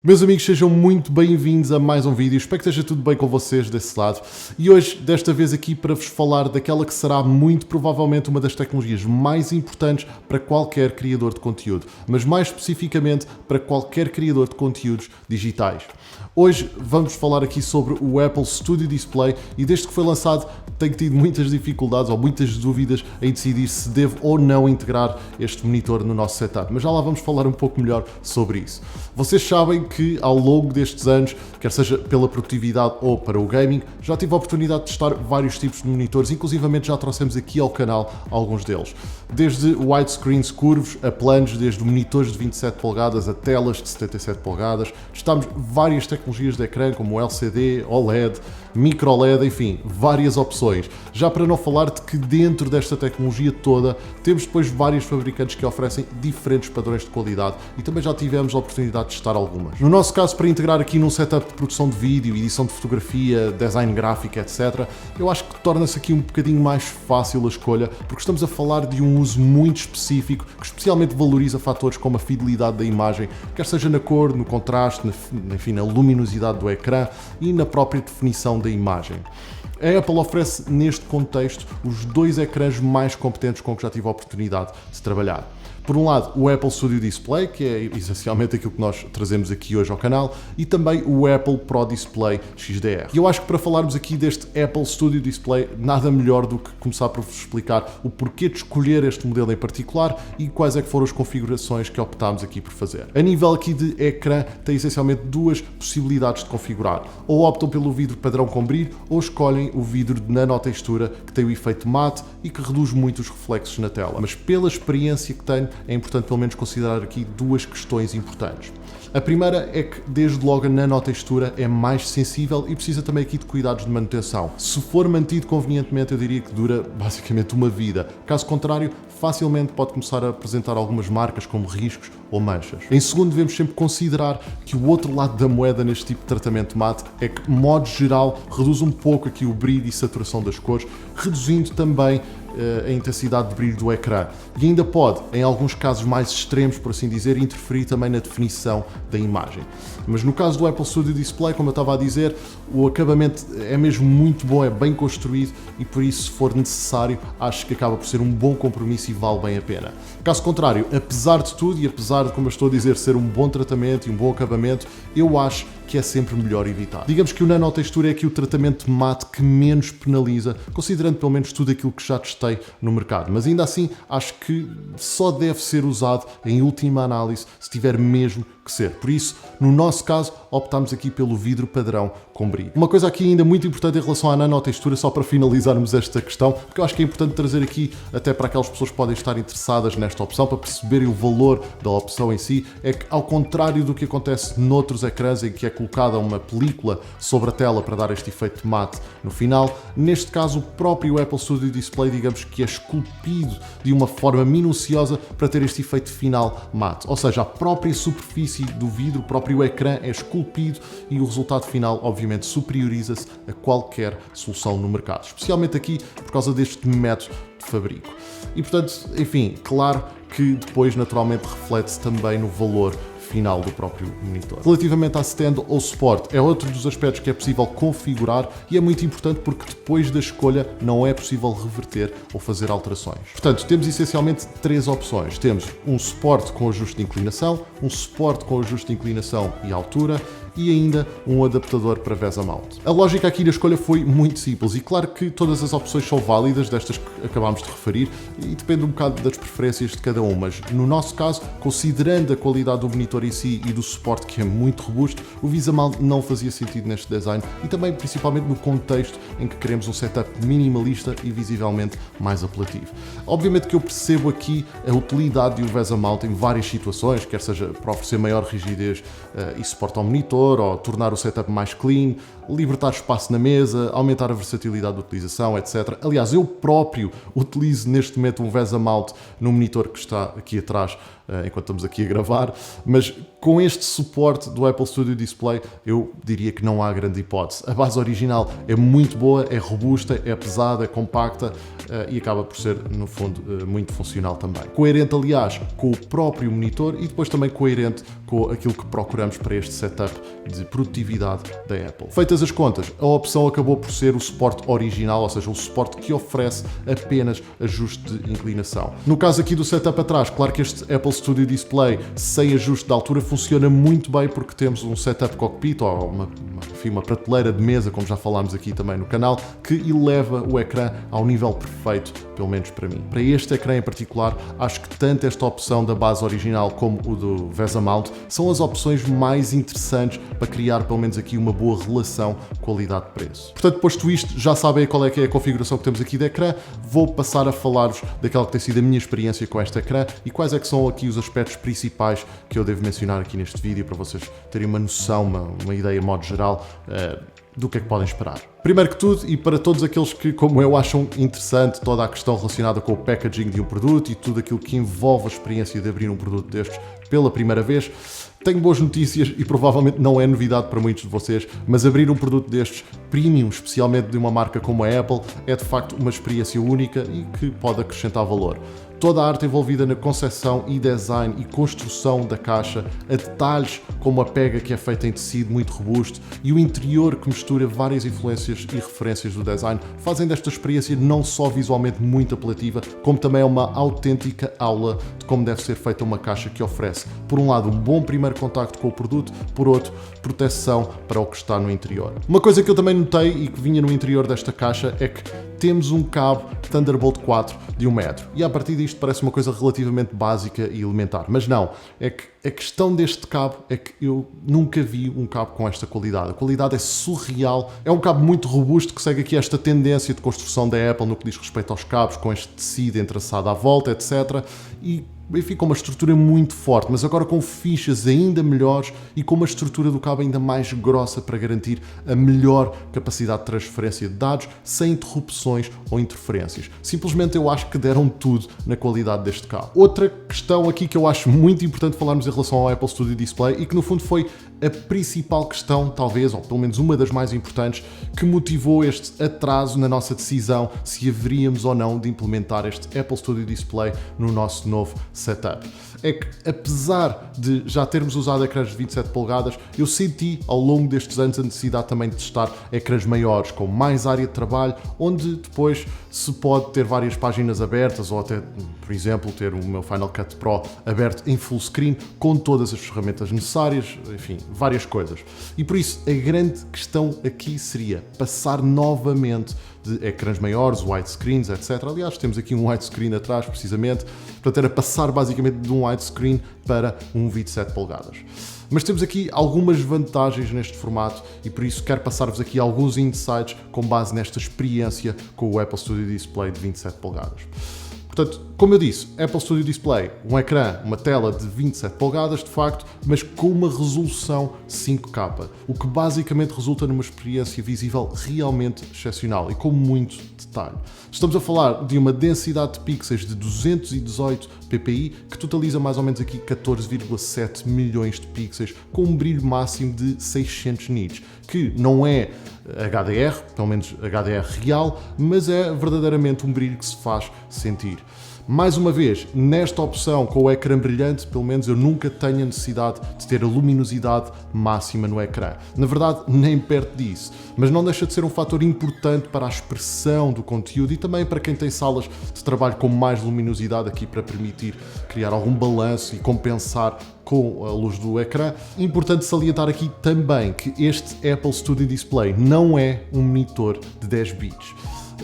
Meus amigos, sejam muito bem-vindos a mais um vídeo. Espero que esteja tudo bem com vocês desse lado. E hoje, desta vez aqui para vos falar daquela que será muito provavelmente uma das tecnologias mais importantes para qualquer criador de conteúdo, mas mais especificamente para qualquer criador de conteúdos digitais. Hoje vamos falar aqui sobre o Apple Studio Display e desde que foi lançado tenho tido muitas dificuldades ou muitas dúvidas em decidir se devo ou não integrar este monitor no nosso setup, mas já lá vamos falar um pouco melhor sobre isso. Vocês sabem que ao longo destes anos, quer seja pela produtividade ou para o gaming, já tive a oportunidade de testar vários tipos de monitores, inclusivamente já trouxemos aqui ao canal alguns deles. Desde widescreens curvos a planos, desde monitores de 27 polegadas a telas de 77 polegadas, testámos várias tecnologias de ecrã como LCD, OLED, micro LED, enfim, várias opções. Já para não falar de que dentro desta tecnologia toda temos depois vários fabricantes que oferecem diferentes padrões de qualidade e também já tivemos a oportunidade de testar algumas. No nosso caso, para integrar aqui num setup de produção de vídeo, edição de fotografia, design gráfico, etc., eu acho que torna-se aqui um bocadinho mais fácil a escolha, porque estamos a falar de um uso muito específico que especialmente valoriza fatores como a fidelidade da imagem, quer seja na cor, no contraste, enfim, na luminosidade do ecrã e na própria definição da imagem. A Apple oferece neste contexto os dois ecrãs mais competentes com que já tive a oportunidade de trabalhar. Por um lado, o Apple Studio Display, que é essencialmente aquilo que nós trazemos aqui hoje ao canal, e também o Apple Pro Display XDR. E eu acho que para falarmos aqui deste Apple Studio Display, nada melhor do que começar por vos explicar o porquê de escolher este modelo em particular e quais é que foram as configurações que optámos aqui por fazer. A nível aqui de ecrã, tem essencialmente duas possibilidades de configurar. Ou optam pelo vidro padrão com brilho, ou escolhem o vidro de nanotextura, que tem o efeito mate e que reduz muito os reflexos na tela. Mas pela experiência que tenho, é importante pelo menos considerar aqui duas questões importantes. A primeira é que desde logo a nanotextura é mais sensível e precisa também aqui de cuidados de manutenção. Se for mantido convenientemente, eu diria que dura basicamente uma vida. Caso contrário, facilmente pode começar a apresentar algumas marcas como riscos ou manchas. Em segundo, devemos sempre considerar que o outro lado da moeda neste tipo de tratamento mate é que, de modo geral, reduz um pouco aqui o brilho e saturação das cores, reduzindo também a intensidade de brilho do ecrã e ainda pode, em alguns casos mais extremos, por assim dizer, interferir também na definição da imagem. Mas no caso do Apple Studio Display, como eu estava a dizer, o acabamento é mesmo muito bom, é bem construído e por isso, se for necessário, acho que acaba por ser um bom compromisso e vale bem a pena. Caso contrário, apesar de tudo e apesar de, como eu estou a dizer, ser um bom tratamento e um bom acabamento, eu acho que é sempre melhor evitar. Digamos que o nanotextura é aqui o tratamento mate que menos penaliza, considerando pelo menos tudo aquilo que já testei no mercado, mas ainda assim acho que só deve ser usado em última análise se tiver mesmo que ser. Por isso, no nosso caso, optámos aqui pelo vidro padrão com brilho. Uma coisa aqui ainda muito importante em relação à nanotextura, só para finalizarmos esta questão, porque eu acho que é importante trazer aqui, até para aquelas pessoas que podem estar interessadas nesta opção, para perceberem o valor da opção em si, é que ao contrário do que acontece noutros ecrãs em que é colocada uma película sobre a tela para dar este efeito mate no final, neste caso o próprio Apple Studio Display, digamos que é esculpido de uma forma minuciosa para ter este efeito final mate, ou seja, a própria superfície do vidro, o próprio ecrã é esculpido e o resultado final obviamente superioriza-se a qualquer solução no mercado, especialmente aqui por causa deste método de fabrico. E portanto, enfim, claro que depois naturalmente reflete-se também no valor final do próprio monitor. Relativamente à stand ou suporte, é outro dos aspectos que é possível configurar e é muito importante porque depois da escolha não é possível reverter ou fazer alterações. Portanto, temos essencialmente três opções. Temos um suporte com ajuste de inclinação, um suporte com ajuste de inclinação e altura e ainda um adaptador para VESA Mount. A lógica aqui da escolha foi muito simples e claro que todas as opções são válidas, destas que acabámos de referir, e depende um bocado das preferências de cada um, mas no nosso caso, considerando a qualidade do monitor em si e do suporte que é muito robusto, o VESA Mount não fazia sentido neste design e também principalmente no contexto em que queremos um setup minimalista e visivelmente mais apelativo. Obviamente que eu percebo aqui a utilidade de um VESA Mount em várias situações, quer seja para oferecer maior rigidez e suporte ao monitor, ou tornar o setup mais clean, libertar espaço na mesa, aumentar a versatilidade da utilização, etc. Aliás, eu próprio utilizo neste momento um VESA Mount no monitor que está aqui atrás enquanto estamos aqui a gravar, mas com este suporte do Apple Studio Display eu diria que não há grande hipótese. A base original é muito boa, é robusta, é pesada, é compacta e acaba por ser, no fundo, muito funcional também. Coerente, aliás, com o próprio monitor e depois também coerente com aquilo que procuramos para este setup de produtividade da Apple. Feitas as contas, a opção acabou por ser o suporte original, ou seja, o suporte que oferece apenas ajuste de inclinação. No caso aqui do setup atrás, claro que este Apple Studio Display sem ajuste de altura funciona muito bem porque temos um setup cockpit ou uma prateleira de mesa, como já falámos aqui também no canal, que eleva o ecrã ao nível perfeito, pelo menos para mim. Para este ecrã em particular, acho que tanto esta opção da base original como o do VESA Mount são as opções mais interessantes para criar pelo menos aqui uma boa relação qualidade-preço. Portanto, posto isto, já sabem qual é que é a configuração que temos aqui de ecrã, vou passar a falar-vos daquela que tem sido a minha experiência com este ecrã e quais é que são aqui os aspectos principais que eu devo mencionar aqui neste vídeo para vocês terem uma noção, uma ideia, modo geral, do que é que podem esperar. Primeiro que tudo, e para todos aqueles que, como eu, acham interessante toda a questão relacionada com o packaging de um produto e tudo aquilo que envolve a experiência de abrir um produto destes pela primeira vez, tenho boas notícias e provavelmente não é novidade para muitos de vocês, mas abrir um produto destes premium, especialmente de uma marca como a Apple, é de facto uma experiência única e que pode acrescentar valor. Toda a arte envolvida na concepção e design e construção da caixa, a detalhes como a pega que é feita em tecido muito robusto e o interior que mistura várias influências e referências do design, fazem desta experiência não só visualmente muito apelativa, como também é uma autêntica aula de como deve ser feita uma caixa que oferece, por um lado, um bom primeiro contacto com o produto, por outro, proteção para o que está no interior. Uma coisa que eu também notei e que vinha no interior desta caixa é que temos um cabo Thunderbolt 4 de 1 metro e a partir disto parece uma coisa relativamente básica e elementar, mas não, é que a questão deste cabo é que eu nunca vi um cabo com esta qualidade. A qualidade é surreal, é um cabo muito robusto que segue aqui esta tendência de construção da Apple no que diz respeito aos cabos, com este tecido entrelaçado à volta, etc. E fica uma estrutura muito forte, mas agora com fichas ainda melhores e com uma estrutura do cabo ainda mais grossa para garantir a melhor capacidade de transferência de dados sem interrupções ou interferências. Simplesmente eu acho que deram tudo na qualidade deste cabo. Outra questão aqui que eu acho muito importante falarmos em relação ao Apple Studio Display e que no fundo foi a principal questão, talvez, ou pelo menos uma das mais importantes, que motivou este atraso na nossa decisão se haveríamos ou não de implementar este Apple Studio Display no nosso novo setup. É que, apesar de já termos usado ecrãs de 27 polegadas, eu senti ao longo destes anos a necessidade também de testar ecrãs maiores, com mais área de trabalho, onde depois se pode ter várias páginas abertas ou até, por exemplo, ter o meu Final Cut Pro aberto em full screen com todas as ferramentas necessárias, enfim, várias coisas. E por isso, a grande questão aqui seria passar novamente de ecrãs maiores, widescreens, etc. Aliás, temos aqui um widescreen atrás, precisamente. Portanto, era passar basicamente de um widescreen para um 27 polegadas. Mas temos aqui algumas vantagens neste formato e por isso quero passar-vos aqui alguns insights com base nesta experiência com o Apple Studio Display de 27 polegadas. Portanto, como eu disse, Apple Studio Display, um ecrã, uma tela de 27 polegadas, de facto, mas com uma resolução 5K, o que basicamente resulta numa experiência visível realmente excepcional e com muito detalhe. Estamos a falar de uma densidade de pixels de 218 ppi, que totaliza mais ou menos aqui 14,7 milhões de pixels, com um brilho máximo de 600 nits, que não é HDR, pelo menos HDR real, mas é verdadeiramente um brilho que se faz sentir. Mais uma vez, nesta opção com o ecrã brilhante, pelo menos eu nunca tenho a necessidade de ter a luminosidade máxima no ecrã. Na verdade, nem perto disso, mas não deixa de ser um fator importante para a expressão do conteúdo e também para quem tem salas de trabalho com mais luminosidade aqui para permitir criar algum balanço e compensar com a luz do ecrã. Importante salientar aqui também que este Apple Studio Display não é um monitor de 10 bits.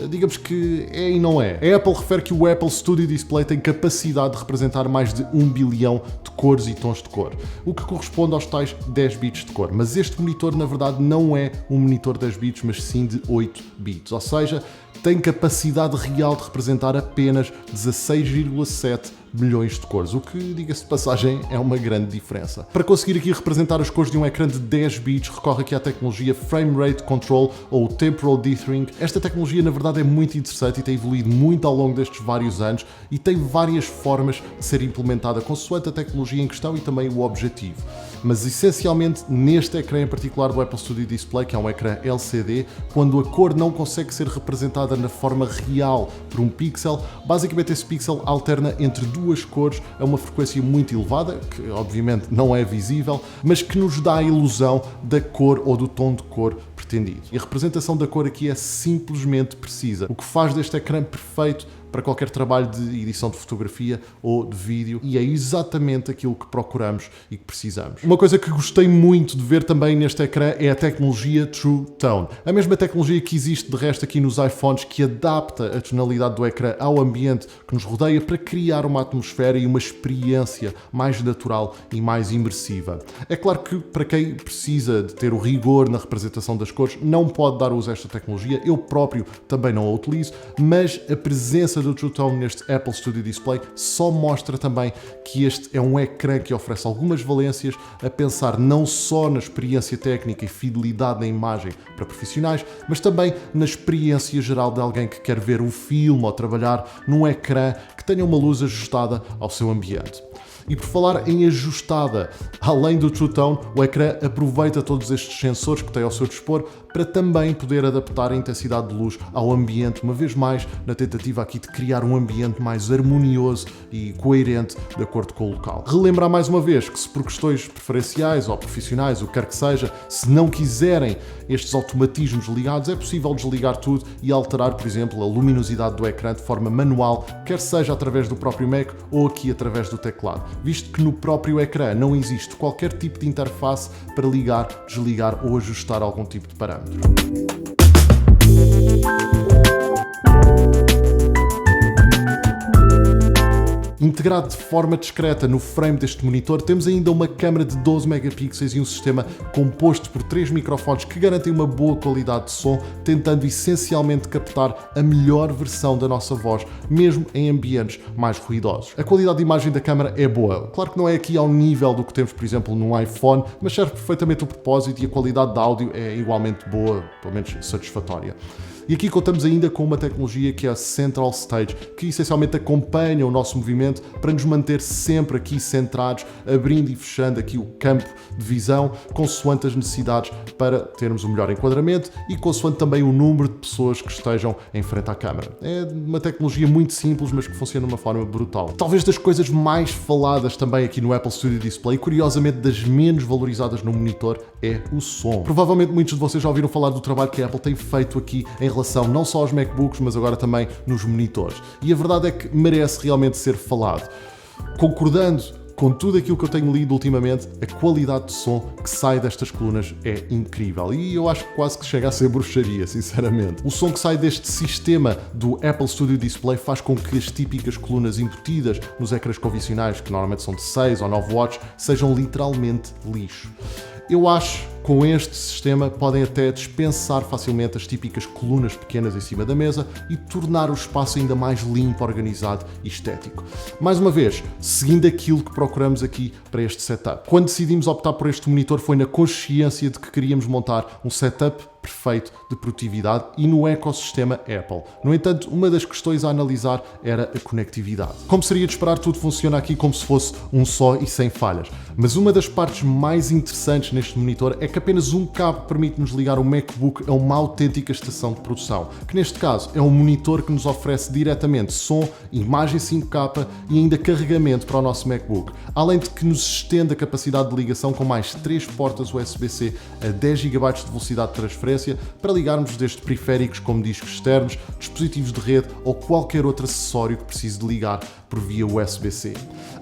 Digamos que é e não é. A Apple refere que o Apple Studio Display tem capacidade de representar mais de 1 bilhão de cores e tons de cor, o que corresponde aos tais 10 bits de cor. Mas este monitor, na verdade, não é um monitor de 10 bits, mas sim de 8 bits. Ou seja, tem capacidade real de representar apenas 16,7 milhões de cores, o que, diga-se de passagem, é uma grande diferença. Para conseguir aqui representar as cores de um ecrã de 10 bits, recorre aqui à tecnologia Frame Rate Control ou Temporal Dithering. Esta tecnologia, na verdade, é muito interessante e tem evoluído muito ao longo destes vários anos e tem várias formas de ser implementada consoante a tecnologia em questão e também o objetivo. Mas, essencialmente, neste ecrã em particular do Apple Studio Display, que é um ecrã LCD, quando a cor não consegue ser representada na forma real por um pixel, basicamente esse pixel alterna entre duas cores a uma frequência muito elevada, que obviamente não é visível, mas que nos dá a ilusão da cor ou do tom de cor pretendido. E a representação da cor aqui é simplesmente precisa, o que faz deste ecrã perfeito para qualquer trabalho de edição de fotografia ou de vídeo, e é exatamente aquilo que procuramos e que precisamos. Uma coisa que gostei muito de ver também neste ecrã é a tecnologia True Tone. A mesma tecnologia que existe de resto aqui nos iPhones, que adapta a tonalidade do ecrã ao ambiente que nos rodeia para criar uma atmosfera e uma experiência mais natural e mais imersiva. É claro que para quem precisa de ter o rigor na representação das cores, não pode dar uso a esta tecnologia, eu próprio também não a utilizo, mas a presença do True Tone neste Apple Studio Display só mostra também que este é um ecrã que oferece algumas valências a pensar não só na experiência técnica e fidelidade na imagem para profissionais, mas também na experiência geral de alguém que quer ver um filme ou trabalhar num ecrã que tenha uma luz ajustada ao seu ambiente. E por falar em ajustada, além do True Tone, o ecrã aproveita todos estes sensores que tem ao seu dispor para também poder adaptar a intensidade de luz ao ambiente, uma vez mais na tentativa aqui de criar um ambiente mais harmonioso e coerente de acordo com o local. Relembrar mais uma vez que se por questões preferenciais ou profissionais, o que quer que seja, se não quiserem estes automatismos ligados, é possível desligar tudo e alterar, por exemplo, a luminosidade do ecrã de forma manual, quer seja através do próprio Mac ou aqui através do teclado, visto que no próprio ecrã não existe qualquer tipo de interface para ligar, desligar ou ajustar algum tipo de parâmetro. Integrado de forma discreta no frame deste monitor, temos ainda uma câmera de 12 megapixels e um sistema composto por 3 microfones que garantem uma boa qualidade de som, tentando essencialmente captar a melhor versão da nossa voz, mesmo em ambientes mais ruidosos. A qualidade de imagem da câmera é boa. Claro que não é aqui ao nível do que temos, por exemplo, num iPhone, mas serve perfeitamente o propósito e a qualidade de áudio é igualmente boa, pelo menos satisfatória. E aqui contamos ainda com uma tecnologia que é a Central Stage, que essencialmente acompanha o nosso movimento para nos manter sempre aqui centrados, abrindo e fechando aqui o campo de visão, consoante as necessidades para termos o melhor enquadramento e consoante também o número de pessoas que estejam em frente à câmara. É uma tecnologia muito simples, mas que funciona de uma forma brutal. Talvez das coisas mais faladas também aqui no Apple Studio Display, curiosamente das menos valorizadas no monitor, é o som. Provavelmente muitos de vocês já ouviram falar do trabalho que a Apple tem feito aqui em relação não só aos MacBooks, mas agora também nos monitores. E a verdade é que merece realmente ser falado. Concordando com tudo aquilo que eu tenho lido ultimamente, a qualidade de som que sai destas colunas é incrível. E eu acho que quase que chega a ser bruxaria, sinceramente. O som que sai deste sistema do Apple Studio Display faz com que as típicas colunas embutidas nos ecrãs convencionais, que normalmente são de 6 ou 9 watts, sejam literalmente lixo. Eu acho que com este sistema podem até dispensar facilmente as típicas colunas pequenas em cima da mesa e tornar o espaço ainda mais limpo, organizado e estético. Mais uma vez, seguindo aquilo que procuramos aqui para este setup. Quando decidimos optar por este monitor foi na consciência de que queríamos montar um setup perfeito de produtividade e no ecossistema Apple. No entanto, uma das questões a analisar era a conectividade. Como seria de esperar, tudo funciona aqui como se fosse um só e sem falhas. Mas uma das partes mais interessantes neste monitor é que apenas um cabo permite-nos ligar o MacBook a uma autêntica estação de produção, que neste caso é um monitor que nos oferece diretamente som, imagem 5K e ainda carregamento para o nosso MacBook, além de que nos estende a capacidade de ligação com mais 3 portas USB-C a 10 GB de velocidade de transferência para ligarmos desde periféricos como discos externos, dispositivos de rede ou qualquer outro acessório que precise de ligar por via USB-C.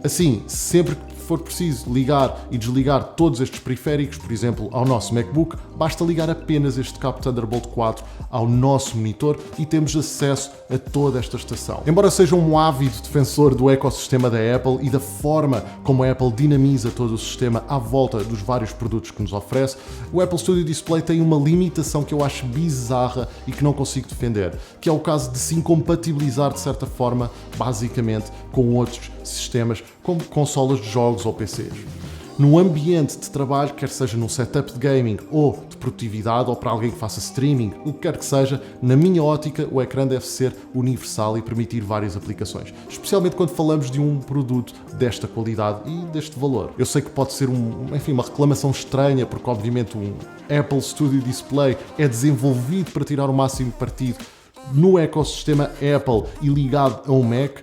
Assim, sempre que for preciso ligar e desligar todos estes periféricos, por exemplo, ao nosso MacBook, basta ligar apenas este cabo Thunderbolt 4 ao nosso monitor e temos acesso a toda esta estação. Embora seja um ávido defensor do ecossistema da Apple e da forma como a Apple dinamiza todo o sistema à volta dos vários produtos que nos oferece, o Apple Studio Display tem uma limitação que eu acho bizarra e que não consigo defender, que é o caso de se incompatibilizar de certa forma, basicamente, com outros sistemas como consolas de jogos ou PCs. No ambiente de trabalho, quer seja num setup de gaming ou de produtividade ou para alguém que faça streaming, o que quer que seja, na minha ótica o ecrã deve ser universal e permitir várias aplicações, especialmente quando falamos de um produto desta qualidade e deste valor. Eu sei que pode ser uma reclamação estranha, porque obviamente um Apple Studio Display é desenvolvido para tirar o máximo partido no ecossistema Apple e ligado a um Mac,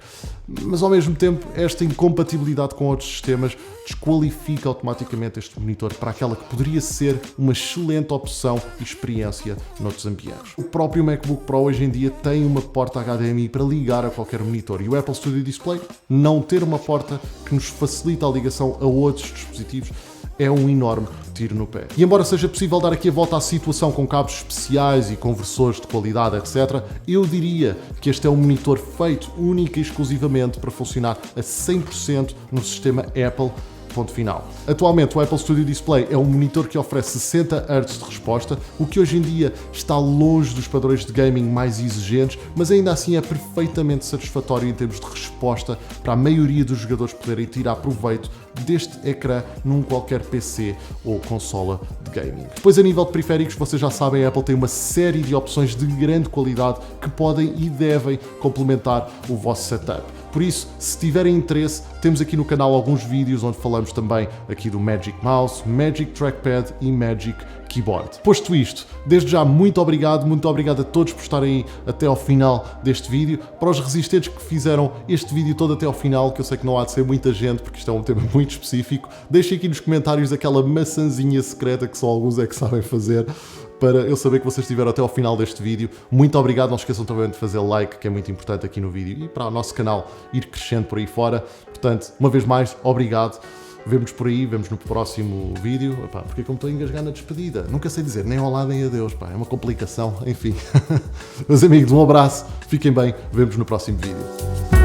mas ao mesmo tempo esta incompatibilidade com outros sistemas desqualifica automaticamente este monitor para aquela que poderia ser uma excelente opção e experiência noutros ambientes. O próprio MacBook Pro hoje em dia tem uma porta HDMI para ligar a qualquer monitor e o Apple Studio Display não ter uma porta que nos facilita a ligação a outros dispositivos é um enorme tiro no pé. E embora seja possível dar aqui a volta à situação com cabos especiais e conversores de qualidade, etc., eu diria que este é um monitor feito única e exclusivamente para funcionar a 100% no sistema Apple. Ponto final. Atualmente o Apple Studio Display é um monitor que oferece 60 Hz de resposta, o que hoje em dia está longe dos padrões de gaming mais exigentes, mas ainda assim é perfeitamente satisfatório em termos de resposta para a maioria dos jogadores poderem tirar proveito deste ecrã num qualquer PC ou consola de gaming. Depois, a nível de periféricos, vocês já sabem, a Apple tem uma série de opções de grande qualidade que podem e devem complementar o vosso setup. Por isso, se tiverem interesse, temos aqui no canal alguns vídeos onde falamos também aqui do Magic Mouse, Magic Trackpad e Magic Keyboard. Posto isto, desde já muito obrigado a todos por estarem até ao final deste vídeo. Para os resistentes que fizeram este vídeo todo até ao final, que eu sei que não há de ser muita gente porque isto é um tema muito específico, deixem aqui nos comentários aquela maçãzinha secreta que só alguns é que sabem fazer, para eu saber que vocês estiveram até ao final deste vídeo. Muito obrigado, não esqueçam também de fazer like, que é muito importante aqui no vídeo, e para o nosso canal ir crescendo por aí fora. Portanto, uma vez mais, obrigado. Vemo-nos por aí, vemos no próximo vídeo. Epá, porque é que eu me estou a engasgar na despedida? Nunca sei dizer nem olá nem adeus, pá, é uma complicação, enfim. Meus amigos, um abraço, fiquem bem, vemo-nos no próximo vídeo.